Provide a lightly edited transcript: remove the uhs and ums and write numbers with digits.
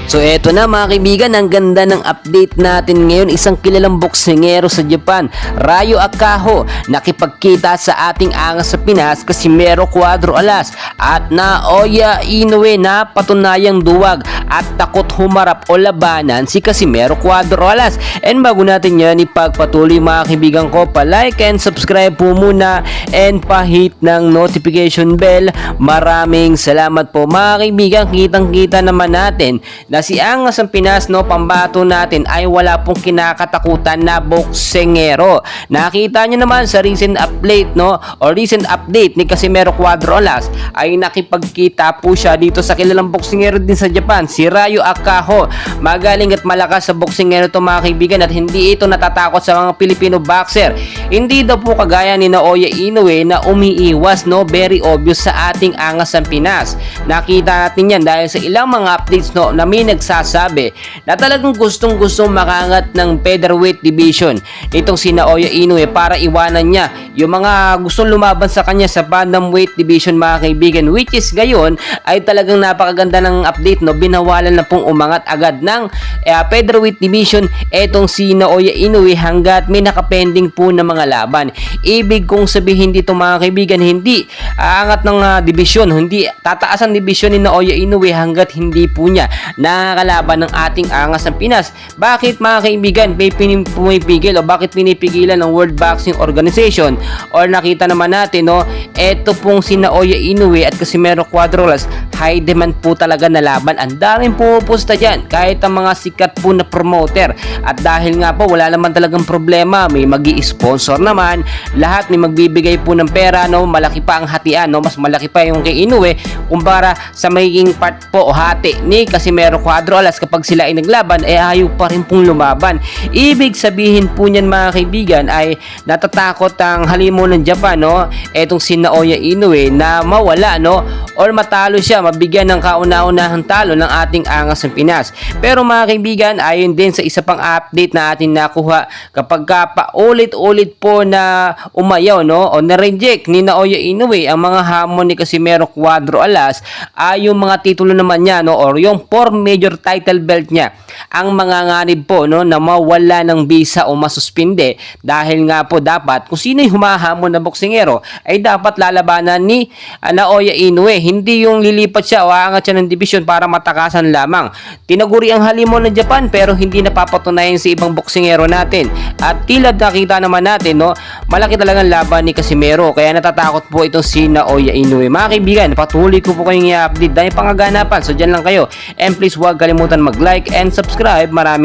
So eto na mga kaibigan, ang ganda ng update natin ngayon. Isang kilalang boksingero sa Japan, Ryo Akaho, nakipagkita sa ating angas sa Pinas, Casimero Cuadro Alas at Naoya Inoue na patunayang duwag at takot humarap o labanan si Casimero Cuadro Alas. And bago natin yan ipagpatuloy mga kaibigan ko, pa-like and subscribe po muna and pa-hit ng notification bell. Maraming salamat po mga kaibigan. Kitang-kita naman natin na si Angas ng Pinas, no, pambato natin ay wala pong kinakatakutan na boksingero. Nakita nyo naman sa recent update, no, o recent update ni Casimero Cuadro Alas ay nakipagkita po siya dito sa kilalang boksingero din sa Japan, si Ryo Akaho. Magaling at malakas sa boksingero to mga kaibigan at hindi ito natatakot sa mga Filipino boxer. Hindi daw po kagaya ni Naoya Inoue na umiiwas, no, very obvious sa ating Angas ng Pinas. Nakita natin yan dahil sa ilang mga updates, no, na may nagsasabi na talagang gustong-gustong makangat ng featherweight division nitong si Naoya Inoue para iwanan niya yung mga gustong lumaban sa kanya sa bantamweight division mga kaibigan, which is gayon ay talagang napakaganda ng update, no, binawalan na pong umangat agad ng featherweight division etong si Naoya Inoue hanggat may nakapending po na mga laban. Ibig kong sabihin dito mga kaibigan, hindi aangat ng division, hindi tataas ang division ni Naoya Inoue hanggat hindi po niya nakakalaban ng ating Angas ng Pinas. Bakit mga kaibigan may pumipigil o bakit pinipigilan ng World Boxing Organization? Or nakita naman natin, no, eto pong si Naoya Inoue at Casimero Cuadro Alas, high demand po talaga na laban. Ang daming pumupusta dyan kahit ang mga sikat po na promoter. At dahil nga po wala naman talagang problema, may magi-sponsor naman, lahat may magbibigay po ng pera, no, malaki pa ang hatian, no, mas malaki pa yung kay Inoue kumpara sa magiging part po o hati ni Casimero Cuadro Alas kapag sila ay naglaban ayaw pa rin pong lumaban. Ibig sabihin po niyan mga kaibigan ay natatakot ang halimo ng Japan, no, etong si Naoya Inoue na mawala, no, or matalo siya, mabigyan ng kauna-unahang talo ng ating Angas ng Pinas. Pero mga kaibigan, ayon din sa isa pang update na atin nakuha, kapag paulit-ulit po na umayaw, no, o na-reject ni Naoya Inoue ang mga hamon ni Casimero Cuadro Alas ay yung mga titulo naman niya, no, or yung 4 major title belt niya ang manganganib po, no, na mawala ng visa o masuspinde dahil nga po dapat kung sino yung humahamon na boksingero ay dapat lalabanan ni Naoya Inoue. Hindi yung lilipat siya o aangat siya ng division para matakasan lamang. Tinaguri ang halimo ng Japan pero hindi napapatunayan sa ibang boksingero natin. At tila nakita naman natin, no, malaki talagang laban ni Casimero kaya natatakot po itong si Naoya Inoue. Mga kaibigan, patuloy ko po kayong i-update dahil pangaganapan. So dyan lang kayo. And please huwag kalimutan mag-like and subscribe. Maraming